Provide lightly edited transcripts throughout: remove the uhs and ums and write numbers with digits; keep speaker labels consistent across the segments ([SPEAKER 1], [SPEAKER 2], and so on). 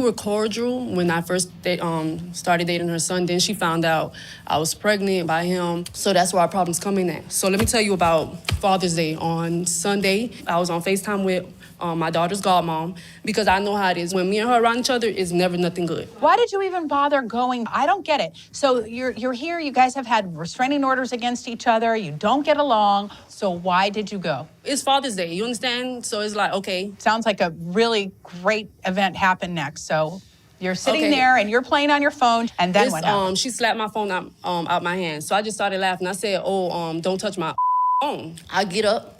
[SPEAKER 1] were cordial when I first started dating her son. Then she found out I was pregnant by him. So that's where our problems come in at. So let me tell you about Father's Day. On Sunday, I was on FaceTime with my daughter's godmom, because I know how it is. When me and her around each other, it's never nothing good.
[SPEAKER 2] Why did you even bother going? I don't get it. So you're here, you guys have had restraining orders against each other, you don't get along, so why did you go?
[SPEAKER 1] It's Father's Day, you understand? So it's like, okay.
[SPEAKER 2] Sounds like a really great event happened next. So you're sitting there and you're playing on your phone, and then what happened?
[SPEAKER 1] She slapped my phone out my hand. So I just started laughing. I said, don't touch my phone. I get up.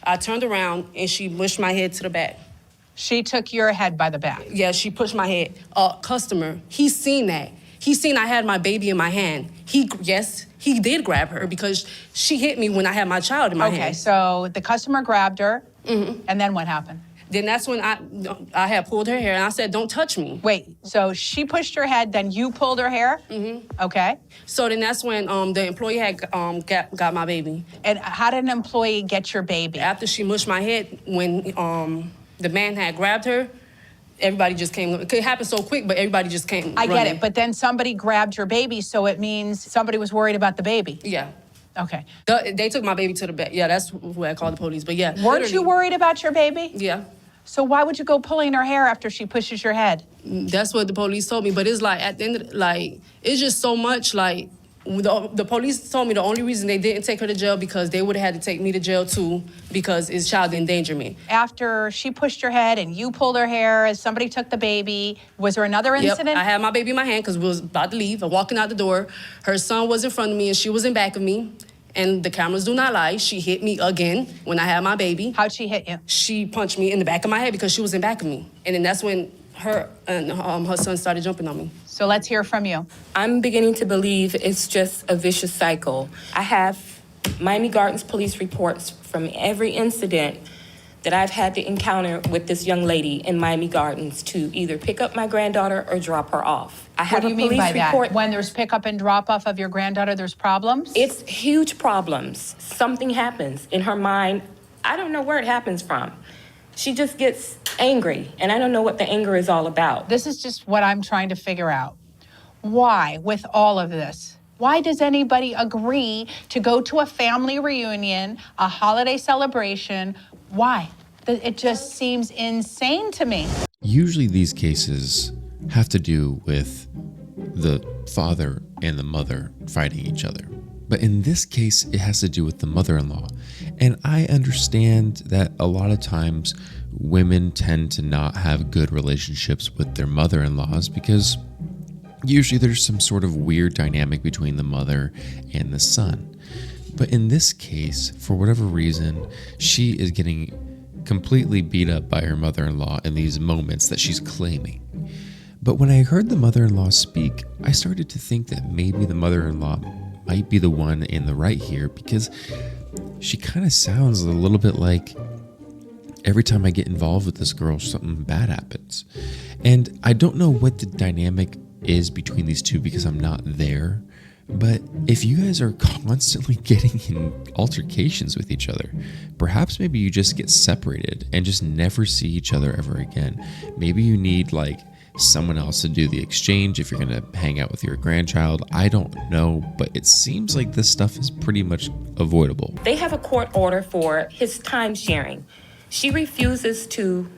[SPEAKER 1] I turned around, and she pushed my head to the back.
[SPEAKER 2] She took your head by the back?
[SPEAKER 1] Yeah, she pushed my head. Customer, he seen that. He seen I had my baby in my hand. He did grab her because she hit me when I had my child in my hand.
[SPEAKER 2] Okay, so the customer grabbed her, and then what happened?
[SPEAKER 1] Then that's when I had pulled her hair, and I said, don't touch me.
[SPEAKER 2] Wait, so she pushed her head, then you pulled her hair? Okay.
[SPEAKER 1] So then that's when the employee had got my baby.
[SPEAKER 2] And how did an employee get your baby?
[SPEAKER 1] After she mushed my head, when the man had grabbed her, everybody just came. It could happen so quick, but everybody just came
[SPEAKER 2] I
[SPEAKER 1] running.
[SPEAKER 2] get it, but then somebody grabbed your baby, so it means somebody was worried about the baby.
[SPEAKER 1] Yeah.
[SPEAKER 2] Okay.
[SPEAKER 1] They took my baby to the bed. Yeah, that's where I called the police. But yeah.
[SPEAKER 2] Weren't you worried about your baby?
[SPEAKER 1] Yeah.
[SPEAKER 2] So why would you go pulling her hair after she pushes your head?
[SPEAKER 1] That's what the police told me. But it's like, at the end of it's just so much, like, the police told me the only reason they didn't take her to jail because they would have had to take me to jail too, because it's child endangerment.
[SPEAKER 2] After she pushed your head and you pulled her hair as somebody took the baby, was there another incident?
[SPEAKER 1] Yep, I had my baby in my hand because we was about to leave. I'm walking out the door. Her son was in front of me and she was in back of me. And the cameras do not lie. She hit me again when I had my baby.
[SPEAKER 2] How'd she hit you?
[SPEAKER 1] She punched me in the back of my head because she was in back of me. And then that's when her and her son started jumping on me.
[SPEAKER 2] So let's hear from you.
[SPEAKER 3] I'm beginning to believe it's just a vicious cycle. I have Miami Gardens police reports from every incident that I've had to encounter with this young lady in Miami Gardens to either pick up my granddaughter or drop her off. I have
[SPEAKER 2] What do you mean by that? When there's pickup and drop off of your granddaughter, there's problems?
[SPEAKER 3] It's huge problems. Something happens in her mind. I don't know where it happens from. She just gets angry, and I don't know what the anger is all about.
[SPEAKER 2] This is just what I'm trying to figure out. Why, with all of this? Why does anybody agree to go to a family reunion, a holiday celebration? Why? It just seems insane to me.
[SPEAKER 4] Usually these cases have to do with the father and the mother fighting each other. But in this case, it has to do with the mother-in-law. And I understand that a lot of times women tend to not have good relationships with their mother-in-laws because usually there's some sort of weird dynamic between the mother and the son. But in this case, for whatever reason, she is getting completely beat up by her mother-in-law in these moments that she's claiming. But when I heard the mother-in-law speak, I started to think that maybe the mother-in-law might be the one in the right here, because she kind of sounds a little bit like every time I get involved with this girl, something bad happens. And I don't know what the dynamic is between these two because I'm not there. But if you guys are constantly getting in altercations with each other, perhaps maybe you just get separated and just never see each other ever again. Maybe you need like someone else to do the exchange if you're going to hang out with your grandchild. I don't know, but it seems like this stuff is pretty much avoidable.
[SPEAKER 3] They have a court order for his time sharing. She refuses to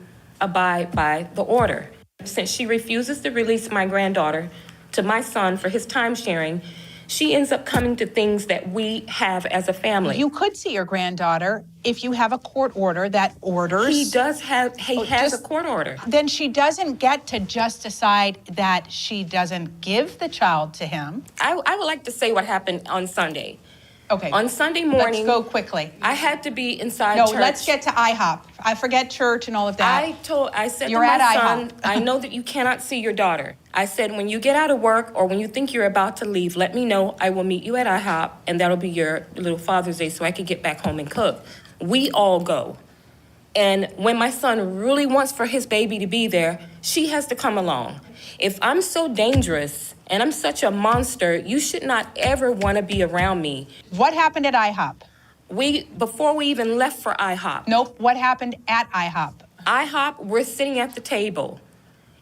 [SPEAKER 3] abide by the order. Since she refuses to release my granddaughter to my son for his time sharing, she ends up coming to things that we have as a family.
[SPEAKER 2] You could see your granddaughter if you have a court order that orders.
[SPEAKER 3] He does have, he has a court order.
[SPEAKER 2] Then she doesn't get to just decide that she doesn't give the child to him.
[SPEAKER 3] I would like to say what happened on Sunday.
[SPEAKER 2] Okay.
[SPEAKER 3] On Sunday morning.
[SPEAKER 2] Let's go quickly.
[SPEAKER 3] I had to be inside
[SPEAKER 2] church.
[SPEAKER 3] church.
[SPEAKER 2] Let's get to IHOP. I forget church and all of that.
[SPEAKER 3] I said
[SPEAKER 2] You're
[SPEAKER 3] to my
[SPEAKER 2] at
[SPEAKER 3] son,
[SPEAKER 2] IHOP.
[SPEAKER 3] I know that you cannot see your daughter. I said, when you get out of work or when you think you're about to leave, let me know. I will meet you at IHOP, and that'll be your little Father's Day so I can get back home and cook. We all go. And when my son really wants for his baby to be there, she has to come along. If I'm so dangerous and I'm such a monster, you should not ever want to be around me.
[SPEAKER 2] What happened at IHOP?
[SPEAKER 3] Before we even left for IHOP.
[SPEAKER 2] Nope. What happened at IHOP?
[SPEAKER 3] IHOP, we're sitting at the table.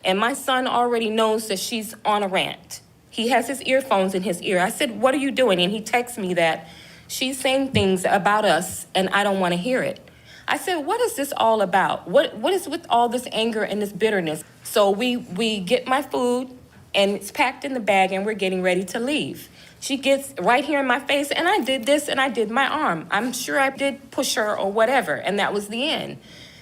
[SPEAKER 3] And my son already knows that she's on a rant. He has his earphones in his ear. I said, what are you doing? And he texts me that she's saying things about us and I don't want to hear it. I said, what is this all about? What is with all this anger and this bitterness? So we get my food and it's packed in the bag and we're getting ready to leave. She gets right here in my face and I did this and I did my arm. I'm sure I did push her or whatever, and that was the end.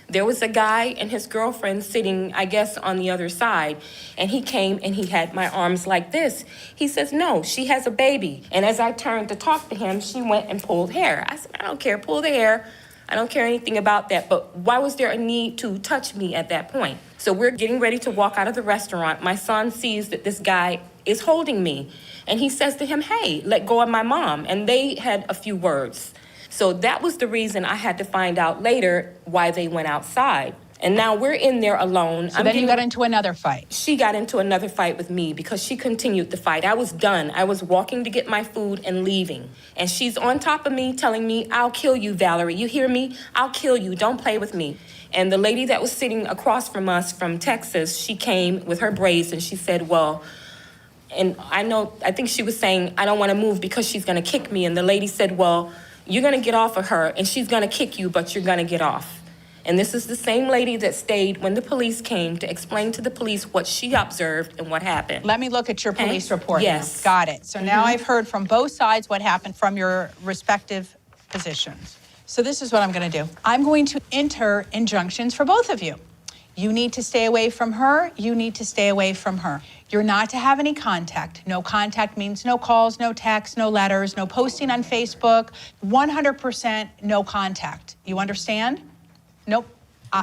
[SPEAKER 3] There was a guy and his girlfriend sitting, I guess, on the other side, and he came and he had my arms like this. He says, no, she has a baby. And as I turned to talk to him, she went and pulled hair. I said, I don't care, pull the hair. I don't care anything about that, but why was there a need to touch me at that point? So we're getting ready to walk out of the restaurant. My son sees that this guy is holding me, and he says to him, hey, let go of my mom. And they had a few words. So that was the reason I had to find out later why they went outside. And now we're in there alone.
[SPEAKER 2] So then you got into another fight.
[SPEAKER 3] She got into another fight with me because she continued the fight. I was done. I was walking to get my food and leaving. And she's on top of me telling me, I'll kill you, Valerie. You hear me? I'll kill you. Don't play with me. And the lady that was sitting across from us from Texas, she came with her braids and she said, well, and I think she was saying, I don't want to move because she's going to kick me. And the lady said, well, you're going to get off of her and she's going to kick you, but you're going to get off. And this is the same lady that stayed when the police came to explain to the police what she observed and what happened.
[SPEAKER 2] Let me look at your police report.
[SPEAKER 3] Yes.
[SPEAKER 2] Now. Got it. So now I've heard from both sides what happened from your respective positions. So this is what I'm going to do. I'm going to enter injunctions for both of you. You need to stay away from her. You need to stay away from her. You're not to have any contact. No contact means no calls, no texts, no letters, no posting on Facebook. 100% no contact. You understand? Nope.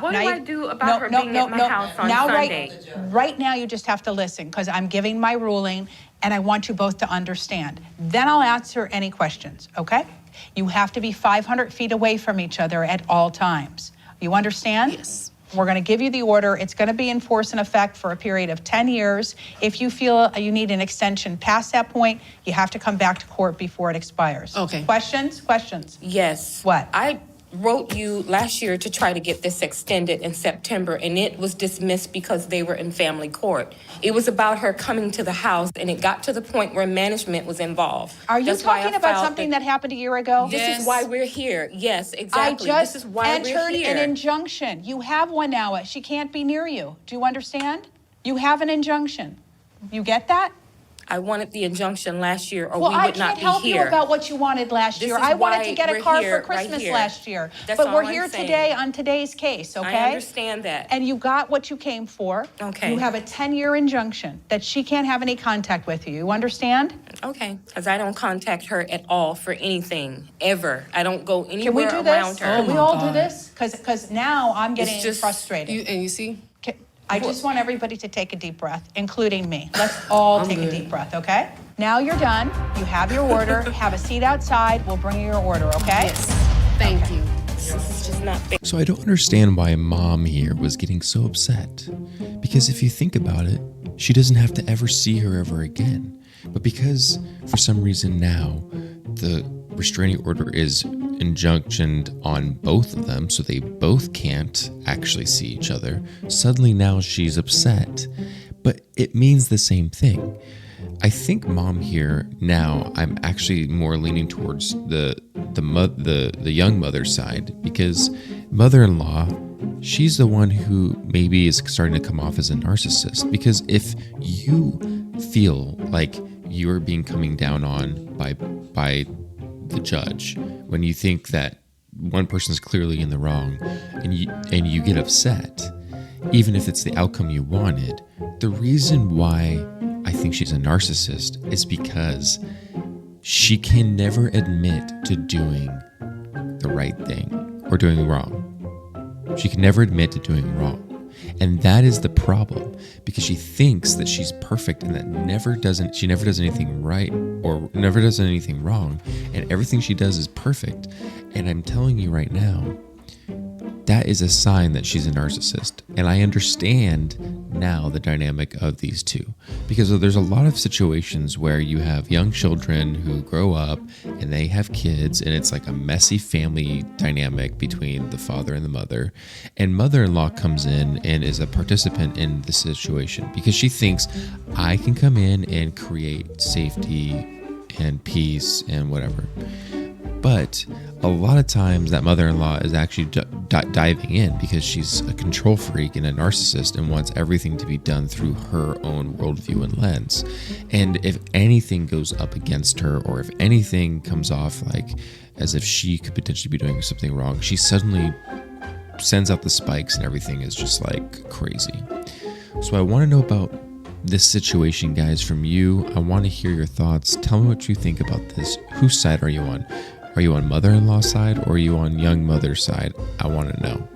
[SPEAKER 3] What do I do about her being at my house on Sunday?
[SPEAKER 2] Right now, you just have to listen because I'm giving my ruling and I want you both to understand. Then I'll answer any questions, okay? You have to be 500 feet away from each other at all times. You understand?
[SPEAKER 1] Yes.
[SPEAKER 2] We're going to give you the order. It's going to be in force and effect for a period of 10 years. If you feel you need an extension past that point, you have to come back to court before it expires.
[SPEAKER 1] Okay.
[SPEAKER 2] Questions? Questions?
[SPEAKER 3] Yes.
[SPEAKER 2] What?
[SPEAKER 3] I wrote you last year to try to get this extended in September, and it was dismissed because they were in family court. It was about her coming to the house, and it got to the point where management was involved.
[SPEAKER 2] Are you
[SPEAKER 3] That's why I
[SPEAKER 2] talking about
[SPEAKER 3] filed
[SPEAKER 2] something that happened a year ago?
[SPEAKER 3] This
[SPEAKER 1] Yes.
[SPEAKER 3] is why we're here. Yes, exactly.
[SPEAKER 2] I just
[SPEAKER 3] This is why we're
[SPEAKER 2] entered
[SPEAKER 3] here.
[SPEAKER 2] an injunction. You have one now. She can't be near you. Do you understand? You have an injunction. You get that?
[SPEAKER 3] I wanted the injunction last year, or
[SPEAKER 2] Well,
[SPEAKER 3] we
[SPEAKER 2] I
[SPEAKER 3] would not
[SPEAKER 2] can't
[SPEAKER 3] be
[SPEAKER 2] help you
[SPEAKER 3] here.
[SPEAKER 2] about what you wanted last
[SPEAKER 3] This
[SPEAKER 2] year.
[SPEAKER 3] is
[SPEAKER 2] I wanted
[SPEAKER 3] why
[SPEAKER 2] to get a
[SPEAKER 3] we're
[SPEAKER 2] car
[SPEAKER 3] here,
[SPEAKER 2] for Christmas
[SPEAKER 3] right here.
[SPEAKER 2] last year.
[SPEAKER 3] That's
[SPEAKER 2] But
[SPEAKER 3] all
[SPEAKER 2] we're
[SPEAKER 3] I'm
[SPEAKER 2] here
[SPEAKER 3] saying.
[SPEAKER 2] today on today's case, okay?
[SPEAKER 3] I understand that.
[SPEAKER 2] And you got what you came for.
[SPEAKER 3] Okay.
[SPEAKER 2] You have a 10-year injunction that she can't have any contact with you. You understand?
[SPEAKER 3] Okay, because I don't contact her at all for anything, ever. I don't go
[SPEAKER 2] Can we
[SPEAKER 3] anywhere
[SPEAKER 2] do
[SPEAKER 3] around
[SPEAKER 2] this?
[SPEAKER 3] her.
[SPEAKER 2] Can we
[SPEAKER 1] my
[SPEAKER 2] all do
[SPEAKER 1] God.
[SPEAKER 2] this? Because now I'm getting
[SPEAKER 3] just-
[SPEAKER 2] frustrated.
[SPEAKER 1] You see?
[SPEAKER 2] I just want everybody to take a deep breath, including me. Let's all
[SPEAKER 1] I'm
[SPEAKER 2] take a
[SPEAKER 1] good.
[SPEAKER 2] deep breath, okay? Now you're done. You have your order. Have a seat outside. We'll bring you your order, okay?
[SPEAKER 1] Yes. Thank you.
[SPEAKER 3] This is just not fair.
[SPEAKER 4] So I don't understand why mom here was getting so upset. Because if you think about it, she doesn't have to ever see her ever again. But because for some reason now the restraining order is injunctioned on both of them, so they both can't actually see each other, suddenly now she's upset. But it means the same thing. I think mom here now, I'm actually more leaning towards the young mother's side, because mother-in-law, she's the one who maybe is starting to come off as a narcissist. Because if you feel like you're being coming down on by the judge, when you think that one person's clearly in the wrong, and you get upset, even if it's the outcome you wanted, the reason why I think she's a narcissist is because she can never admit to doing the right thing or doing wrong. She can never admit to doing wrong. And that is the problem, because she thinks that she's perfect and that she never does anything right or never does anything wrong, and everything she does is perfect. And I'm telling you right now, that is a sign that she's a narcissist. And I understand now the dynamic of these two, because there's a lot of situations where you have young children who grow up and they have kids, and it's like a messy family dynamic between the father and the mother. And mother-in-law comes in and is a participant in the situation because she thinks, I can come in and create safety and peace and whatever. But a lot of times that mother-in-law is actually diving in because she's a control freak and a narcissist and wants everything to be done through her own worldview and lens. And if anything goes up against her, or if anything comes off like as if she could potentially be doing something wrong, she suddenly sends out the spikes and everything is just like crazy. So I want to know about this situation, guys, from you. I want to hear your thoughts. Tell me what you think about this. Whose side are you on? Are you on mother-in-law's side, or are you on young mother's side? I want to know.